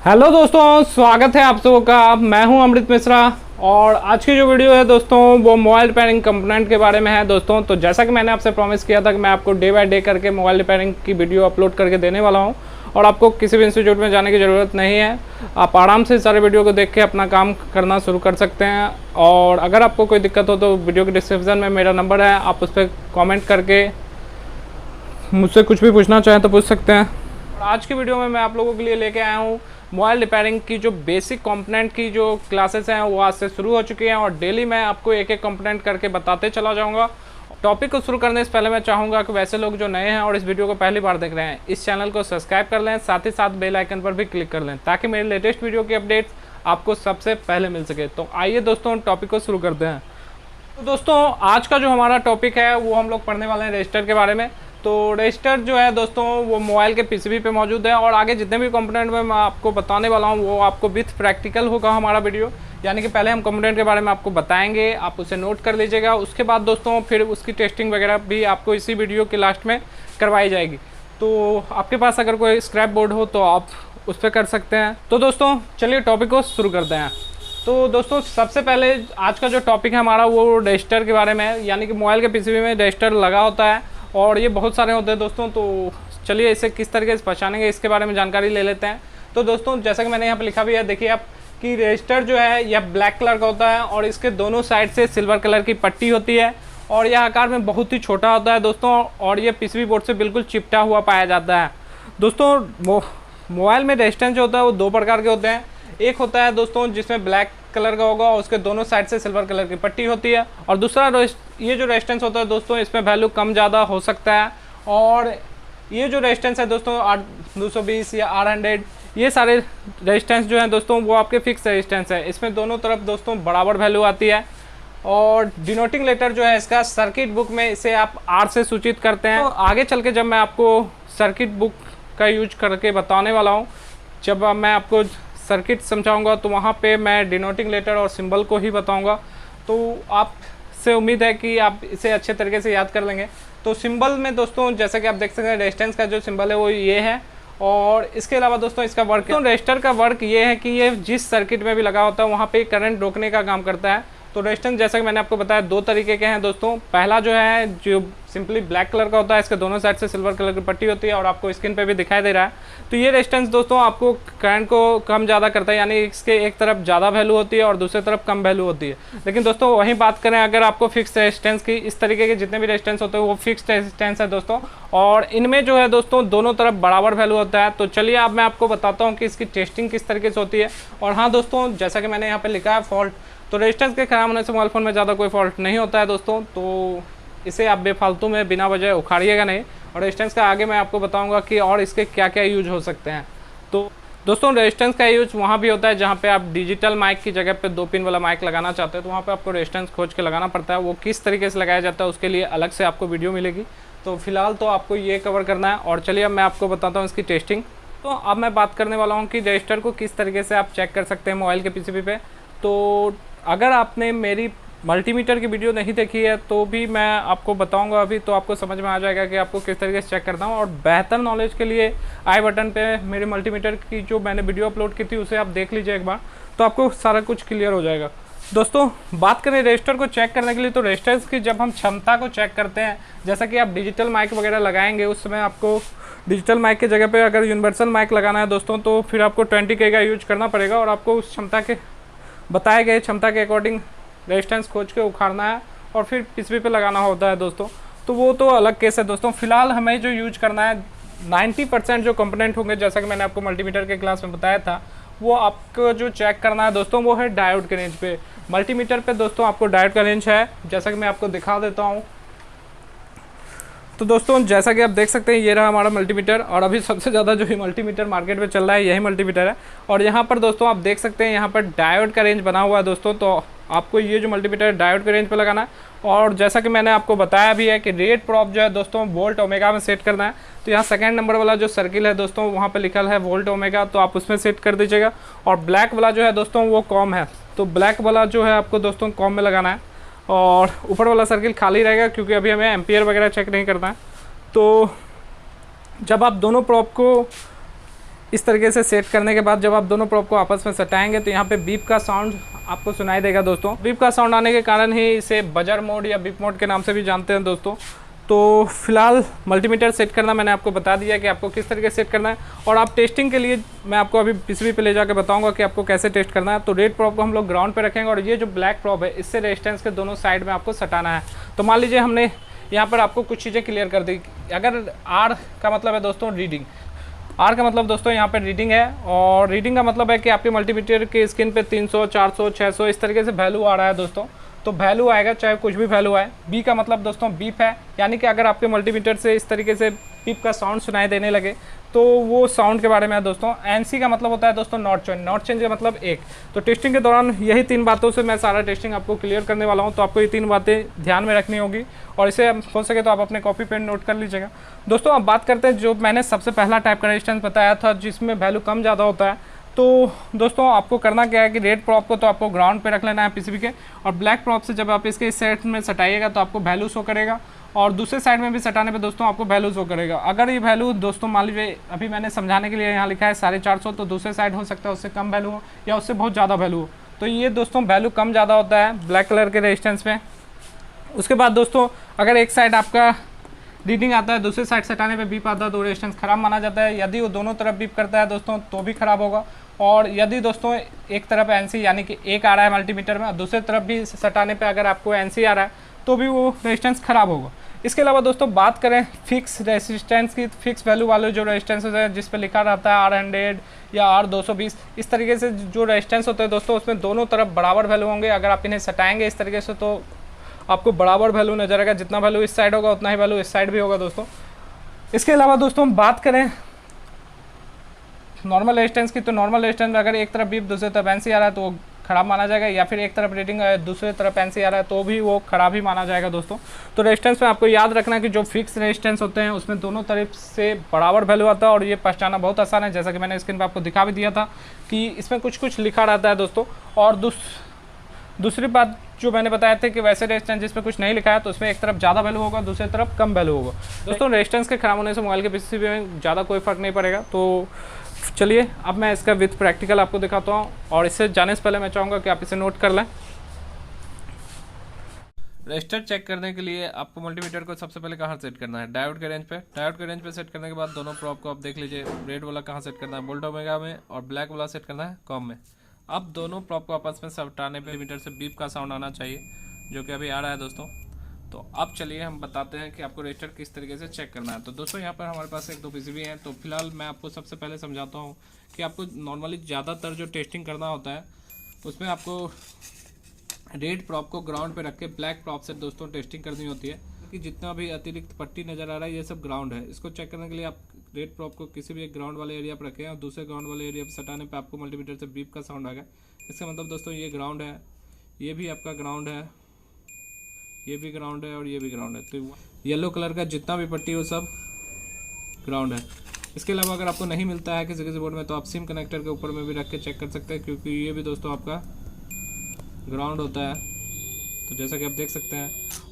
Hello दोस्तों, स्वागत है आप सबों का। मैं हूं अमृत मिश्रा और आज की जो वीडियो है दोस्तों वो मोबाइल रिपेयरिंग कंपोनेंट के बारे में है दोस्तों। तो जैसा कि मैंने आपसे प्रॉमिस किया था कि मैं आपको डे बाय डे करके मोबाइल रिपेयरिंग की वीडियो अपलोड करके देने वाला हूं और आपको किसी भी इंस्टीट्यूट में जाने की ज़रूरत नहीं है। आप आराम से सारे वीडियो को देख के अपना काम करना शुरू कर सकते हैं। और अगर आपको कोई दिक्कत हो तो वीडियो के डिस्क्रिप्शन में मेरा नंबर है, आप उस पर कॉमेंट करके मुझसे कुछ भी पूछना चाहें तो पूछ सकते हैं। और आज की वीडियो में मैं आप लोगों के लिए लेके आया हूँ मोबाइल रिपेयरिंग की जो बेसिक कंपोनेंट की जो क्लासेस हैं वो आज से शुरू हो चुकी हैं और डेली मैं आपको एक एक कंपोनेंट करके बताते चला जाऊंगा। टॉपिक को शुरू करने से पहले मैं चाहूँगा कि वैसे लोग जो नए हैं और इस वीडियो को पहली बार देख रहे हैं, इस चैनल को सब्सक्राइब कर लें, साथ ही साथ बेल आइकन पर भी क्लिक कर लें ताकि मेरे लेटेस्ट वीडियो की अपडेट्स आपको सबसे पहले मिल सके। तो आइए दोस्तों टॉपिक को शुरू करते हैं। तो दोस्तों आज का जो हमारा टॉपिक है वो हम लोग पढ़ने वाले हैं रजिस्टर के बारे में। तो रजिस्टर जो है दोस्तों वो मोबाइल के पीसीबी पे मौजूद है और आगे जितने भी कंपोनेंट में मैं आपको बताने वाला हूँ वो आपको विथ प्रैक्टिकल होगा हमारा वीडियो। यानी कि पहले हम कंपोनेंट के बारे में आपको बताएंगे, आप उसे नोट कर लीजिएगा। उसके बाद दोस्तों फिर उसकी टेस्टिंग वगैरह भी आपको इसी वीडियो के लास्ट में करवाई जाएगी। तो आपके पास अगर कोई स्क्रैप बोर्ड हो तो आप उस पर कर सकते हैं। तो दोस्तों चलिए टॉपिक को शुरू करते हैं। तो दोस्तों सबसे पहले आज का जो टॉपिक है हमारा वो रजिस्टर के बारे में है। यानी कि मोबाइल के पीसीबी में रजिस्टर लगा होता है और ये बहुत सारे होते हैं दोस्तों। तो चलिए इसे किस तरीके से पहचानेंगे इसके बारे में जानकारी ले लेते हैं। तो दोस्तों जैसा कि मैंने यहाँ पे लिखा भी है, देखिए आप कि रजिस्टर जो है यह ब्लैक कलर का होता है और इसके दोनों साइड से सिल्वर कलर की पट्टी होती है और यह आकार में बहुत ही छोटा होता है दोस्तों और ये पीसीबी बोर्ड से बिल्कुल चिपटा हुआ पाया जाता है। दोस्तों मोबाइल में रेजिस्टेंस जो होता है वो दो प्रकार के होते हैं। एक होता है दोस्तों जिसमें ब्लैक कलर का होगा और उसके दोनों साइड से सिल्वर कलर की पट्टी होती है, और दूसरा ये जो रेजिस्टेंस होता है दोस्तों इसमें वैल्यू कम ज़्यादा हो सकता है। और ये जो रेजिस्टेंस है दोस्तों 220 या 800, ये सारे रेजिस्टेंस जो हैं दोस्तों वो आपके फिक्स रेजिस्टेंस है। इसमें दोनों तरफ दोस्तों बराबर वैल्यू आती है और डिनोटिंग लेटर जो है इसका सर्किट बुक में इसे आप आर से सूचित करते हैं। तो आगे चल के जब मैं आपको सर्किट बुक का यूज करके बताने वाला हूँ, जब मैं आपको सर्किट समझाऊंगा तो वहाँ पे मैं डिनोटिंग लेटर और सिंबल को ही बताऊंगा। तो आपसे उम्मीद है कि आप इसे अच्छे तरीके से याद कर लेंगे। तो सिंबल में दोस्तों जैसा कि आप देख सकते हैं रेजिस्टेंस का जो सिंबल है वो ये है और इसके अलावा दोस्तों इसका वर्क तो रजिस्टर का वर्क ये है कि ये जिस सर्किट में भी लगा होता है वहाँ पे करंट रोकने का काम करता है। तो रेजिस्टेंस जैसा कि मैंने आपको बताया दो तरीके के हैं दोस्तों। पहला जो है जो सिंपली ब्लैक कलर का होता है, इसके दोनों साइड से सिल्वर कलर की पट्टी होती है और आपको स्क्रीन पे भी दिखाई दे रहा है। तो ये रेजिस्टेंस दोस्तों आपको करंट को कम ज़्यादा करता है, यानी इसके एक तरफ ज़्यादा वैल्यू होती है और दूसरी तरफ कम वैल्यू होती है। लेकिन दोस्तों वहीं बात करें अगर आपको फिक्स रेजिस्टेंस की, इस तरीके के जितने भी रेजिस्टेंस होते हैं वो फिक्स रेजिस्टेंस है दोस्तों और इनमें जो है दोस्तों दोनों तरफ बराबर वैल्यू होता है। तो चलिए अब मैं आपको बताता हूँ कि इसकी टेस्टिंग किस तरीके से होती है। और हाँ दोस्तों जैसा कि मैंने यहाँ पर लिखा है फॉल्ट, तो रेजिस्टेंस के खराब होने से मोबाइल फ़ोन में ज़्यादा कोई फॉल्ट नहीं होता है दोस्तों। तो इसे आप बेफालतू में बिना वजह उखाड़िएगा नहीं। और रेजिस्टेंस का आगे मैं आपको बताऊंगा कि और इसके क्या क्या यूज हो सकते हैं। तो दोस्तों रेजिस्टेंस का यूज वहाँ भी होता है जहाँ पे आप डिजिटल माइक की जगह पे 2 पिन वाला माइक लगाना चाहते हैं, तो वहाँ पे आपको रेजिस्टेंस खोज के लगाना पड़ता है। वो किस तरीके से लगाया जाता है उसके लिए अलग से आपको वीडियो मिलेगी। तो फिलहाल तो आपको ये कवर करना है और चलिए अब मैं आपको बताता हूँ इसकी टेस्टिंग। तो अब मैं बात करने वाला हूँ कि रजिस्टर को किस तरीके से आप चेक कर सकते हैं मोबाइल के पीसीबी पे। तो अगर आपने मेरी मल्टीमीटर की वीडियो नहीं देखी है तो भी मैं आपको बताऊंगा अभी, तो आपको समझ में आ जाएगा कि आपको किस तरीके से चेक करना हो। और बेहतर नॉलेज के लिए आई बटन पे मेरे मल्टीमीटर की जो मैंने वीडियो अपलोड की थी उसे आप देख लीजिए एक बार, तो आपको सारा कुछ क्लियर हो जाएगा। दोस्तों बात करें रजिस्टर को चेक करने के लिए, तो रजिस्टर्स की जब हम क्षमता को चेक करते हैं, जैसा कि आप डिजिटल माइक वगैरह लगाएंगे उस समय आपको डिजिटल माइक की जगह पर अगर यूनिवर्सल माइक लगाना है दोस्तों तो फिर आपको 20K का यूज करना पड़ेगा और आपको उस क्षमता के बताए गए क्षमता के अकॉर्डिंग रेजिस्टेंस खोज के उखाड़ना है और फिर पीसीबी पे लगाना होता है दोस्तों। तो वो तो अलग केस है दोस्तों। फिलहाल हमें जो यूज करना है 90% जो कंपोनेंट होंगे जैसा कि मैंने आपको मल्टीमीटर के क्लास में बताया था, वो आपको जो चेक करना है दोस्तों वो है डायोड के रेंज पे। मल्टीमीटर पे दोस्तों आपको डायोड का रेंज है, जैसा कि मैं आपको दिखा देता हूँ। तो दोस्तों जैसा कि आप देख सकते हैं ये रहा हमारा मल्टीमीटर और अभी सबसे ज़्यादा जो ही मल्टीमीटर मार्केट में चल रहा है यही मल्टीमीटर है। और यहाँ पर दोस्तों आप देख सकते हैं यहाँ पर डायोड का रेंज बना हुआ है दोस्तों। तो आपको ये जो मल्टीमीटर है डायोड के रेंज पे लगाना है और जैसा कि मैंने आपको बताया भी है कि रेट प्रॉप जो है दोस्तों वोल्ट ओमेगा में सेट करना है। तो यहाँ सेकंड नंबर वाला जो सर्किल है दोस्तों वहाँ पे लिखा है वोल्ट ओमेगा, तो आप उसमें सेट कर दीजिएगा। और ब्लैक वाला जो है दोस्तों वो कॉम है, तो ब्लैक वाला जो है आपको दोस्तों कॉम में लगाना है और ऊपर वाला सर्किल खाली रहेगा क्योंकि अभी हमें एम्पियर वगैरह चेक नहीं करना है। तो जब आप दोनों प्रॉप को इस तरीके से सेट करने के बाद जब आप दोनों प्रॉप को आपस में सटाएंगे तो यहाँ पे बीप का साउंड आपको सुनाई देगा दोस्तों। बीप का साउंड आने के कारण ही इसे बजर मोड या बीप मोड के नाम से भी जानते हैं दोस्तों। तो फिलहाल मल्टीमीटर सेट करना मैंने आपको बता दिया कि आपको किस तरीके से सेट करना है, और आप टेस्टिंग के लिए मैं आपको अभी पीसीबी पे ले जाकर बताऊंगा कि आपको कैसे टेस्ट करना है। तो रेड प्रॉप को हम लोग ग्राउंड पे रखेंगे और ये जो ब्लैक प्रॉप है इससे रेजिस्टेंस के दोनों साइड में आपको सटाना है। तो मान लीजिए हमने यहाँ पर आपको कुछ चीज़ें क्लियर कर दी। अगर आर का मतलब है दोस्तों रीडिंग, आर का मतलब दोस्तों यहाँ पे रीडिंग है, और रीडिंग का मतलब है कि आपके मल्टीमीटर के स्क्रीन पे 300, 400, 600 इस तरीके से वैल्यू आ रहा है दोस्तों। तो वैल्यू आएगा चाहे कुछ भी वैल्यू आए। बी का मतलब दोस्तों बीप है, यानी कि अगर आपके मल्टीमीटर से इस तरीके से बीप का साउंड सुनाई देने लगे तो वो साउंड के बारे में है दोस्तों। एनसी का मतलब होता है दोस्तों नॉट चेंज, नॉट चेंज का मतलब एक। तो टेस्टिंग के दौरान यही 3 बातों से मैं सारा टेस्टिंग आपको क्लियर करने वाला हूँ। तो आपको ये 3 बातें ध्यान में रखनी होगी, और इसे हो सके तो आप अपने कॉपी पेन नोट कर लीजिएगा दोस्तों। अब बात करते हैं जो मैंने सबसे पहला टाइप का रेजिस्टेंस बताया था जिसमें वैल्यू कम ज़्यादा होता है। तो दोस्तों आपको करना क्या है कि रेड प्रॉप को तो आपको ग्राउंड पे रख लेना है पीसीबी के, और ब्लैक प्रॉप से जब आप इसके इस साइड में सटाइएगा तो आपको वैल्यू शो करेगा, और दूसरे साइड में भी सटाने पे दोस्तों आपको वैल्यू शो करेगा। अगर ये वैल्यू दोस्तों मान लीजिए अभी मैंने समझाने के लिए यहाँ लिखा है 450, तो दूसरे साइड हो सकता है उससे कम वैल्यू हो या उससे बहुत ज़्यादा वैल्यू हो। तो ये दोस्तों वैल्यू कम ज़्यादा होता है ब्लैक कलर के रेजिस्टेंस में। उसके बाद दोस्तों अगर एक साइड आपका रीडिंग आता है, दूसरे साइड सटाने पे बीप आता है तो रेजिस्टेंस खराब माना जाता है। यदि वो दोनों तरफ बीप करता है दोस्तों तो भी खराब होगा, और यदि दोस्तों एक तरफ एनसी यानी कि एक आ रहा है मल्टीमीटर में, दूसरे तरफ भी सटाने पे अगर आपको एनसी आ रहा है तो भी वो रेजिस्टेंस खराब होगा। इसके अलावा दोस्तों बात करें फिक्स रेजिस्टेंस की, फिक्स वैल्यू वाले जो रेजिस्टेंस है जिस पे लिखा रहता है R100 या R220, इस तरीके से जो रेजिस्टेंस होते हैं दोस्तों उसमें दोनों तरफ बराबर वैल्यू होंगे। अगर आप इन्हें सटाएंगे इस तरीके से तो आपको बराबर वैल्यू नजर आएगा, जितना वैल्यू इस साइड होगा उतना ही वैल्यू इस साइड भी होगा दोस्तों। इसके अलावा दोस्तों बात करें नॉर्मल रेजिस्टेंस की, तो नॉर्मल रेजिस्टेंस में अगर एक तरफ बीप दूसरी तरफ एनसी आ रहा है तो खराब माना जाएगा, या फिर एक तरफ रीडिंग दूसरी तरफ एनसी आ रहा है तो भी वो खराब ही माना जाएगा दोस्तों। तो रेजिस्टेंस में आपको याद रखना है कि जो फिक्स रेजिस्टेंस होते हैं उसमें दोनों तरफ से बराबर वैल्यू आता है, और ये पहचाना बहुत आसान है, जैसा कि मैंने स्क्रीन पर आपको दिखा भी दिया था कि इसमें कुछ कुछ लिखा रहता है दोस्तों। और दूसरी बात जो मैंने बताया था कि वैसे रेजिस्टेंस जिसमें कुछ नहीं लिखा है तो उसमें एक तरफ ज़्यादा वैल्यू होगा, दूसरी तरफ कम वैल्यू होगा दोस्तों। रेजिस्टेंस के खराब होने से मोबाइल के पीसीबी में ज़्यादा कोई फर्क नहीं पड़ेगा। तो चलिए अब मैं इसका विथ प्रैक्टिकल आपको दिखाता हूँ, और इससे जाने से पहले मैं चाहूँगा कि आप इसे नोट कर लें। रजिस्टर चेक करने के लिए आपको मल्टीमीटर को सबसे पहले कहाँ सेट करना है, डायोड के रेंज पे। डायोड के रेंज पे सेट करने के बाद दोनों प्रॉप को आप देख लीजिए, रेड वाला कहाँ सेट करना है, वोल्ट ओमेगा में, और ब्लैक वाला सेट करना है कॉम में। अब दोनों प्रॉप को आपस में सटाने पे मीटर से बीप का साउंड आना चाहिए, जो कि अभी आ रहा है दोस्तों। तो अब चलिए हम बताते हैं कि आपको रजिस्टर किस तरीके से चेक करना है। तो दोस्तों यहाँ पर हमारे पास 1-2 पीसीबी हैं। तो फिलहाल मैं आपको सबसे पहले समझाता हूँ कि आपको नॉर्मली ज़्यादातर जो टेस्टिंग करना होता है उसमें आपको रेड प्रॉप को ग्राउंड पे रख के ब्लैक प्रॉप से दोस्तों टेस्टिंग करनी होती है, कि जितना भी अतिरिक्त पट्टी नज़र आ रहा है ये सब ग्राउंड है। इसको चेक करने के लिए आप रेड प्रॉप को किसी भी एक ग्राउंड वाले एरिया पर रखें, और दूसरे ग्राउंड वाले एरिया पर सटाने पर आपको मल्टीमीटर से बीप का साउंड आएगा। इसका मतलब दोस्तों ये ग्राउंड है, ये भी आपका ग्राउंड है, ये भी ग्राउंड है, और ये भी ग्राउंड है। तो येलो कलर का जितना भी पट्टी हो सब ग्राउंड है। इसके अलावा अगर आपको नहीं मिलता है किसी बोर्ड में तो आप सिम कनेक्टर के ऊपर में भी रख के चेक कर सकते हैं, क्योंकि ये भी दोस्तों आपका ग्राउंड होता है। तो जैसा कि आप देख सकते हैं,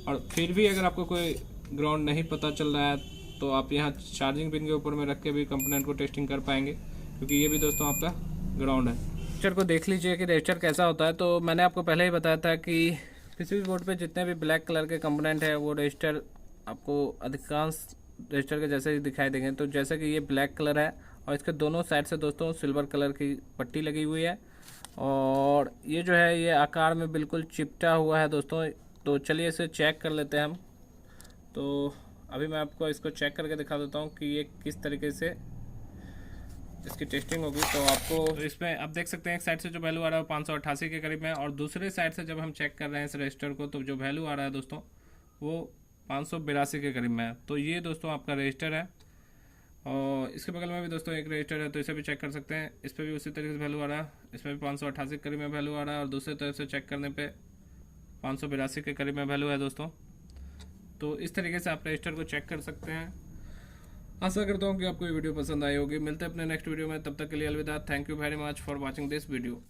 और फिर भी अगर आपको कोई ग्राउंड नहीं पता चल रहा है तो आप यहाँ चार्जिंग पिन के ऊपर में रख के भी कंपोनेंट को टेस्टिंग कर पाएंगे, क्योंकि ये भी दोस्तों आपका ग्राउंड है। रजिस्टर को देख लीजिए कि रजिस्टर कैसा होता है। तो मैंने आपको पहले ही बताया था कि किसी भी बोर्ड पे जितने भी ब्लैक कलर के कंपोनेंट है वो रजिस्टर आपको अधिकांश रजिस्टर के जैसे ही दिखाई देंगे। तो जैसे कि ये ब्लैक कलर है और इसके दोनों साइड से दोस्तों सिल्वर कलर की पट्टी लगी हुई है, और ये जो है ये आकार में बिल्कुल चिपटा हुआ है दोस्तों। तो चलिए इसे चेक कर लेते हैं हम। तो अभी मैं आपको इसको चेक करके दिखा देता हूँ कि ये किस तरीके से इसकी टेस्टिंग होगी। तो आपको इसमें आप देख सकते हैं एक साइड से जो वैल्यू आ रहा है वो 588 के करीब है, और दूसरे साइड से जब हम चेक कर रहे हैं इस रजिस्टर को तो जो वैल्यू आ रहा है दोस्तों वो 582 के करीब में है। तो ये दोस्तों आपका रजिस्टर है, और इसके बगल में भी दोस्तों एक रजिस्टर है, तो इसे भी चेक कर सकते हैं। इस पर भी उसी तरीके से वैल्यू आ रहा है, इसमें भी 588 के करीब में वैल्यू आ रहा है, और दूसरी तरफ से चेक करने पे 582 के करीब में वैल्यू है दोस्तों। तो इस तरीके से आप रजिस्टर को चेक कर सकते हैं। आशा करता हूँ कि आपको ये वीडियो पसंद आई होगी। मिलते हैं अपने नेक्स्ट वीडियो में, तब तक के लिए अलविदा। Thank you very much for watching this video.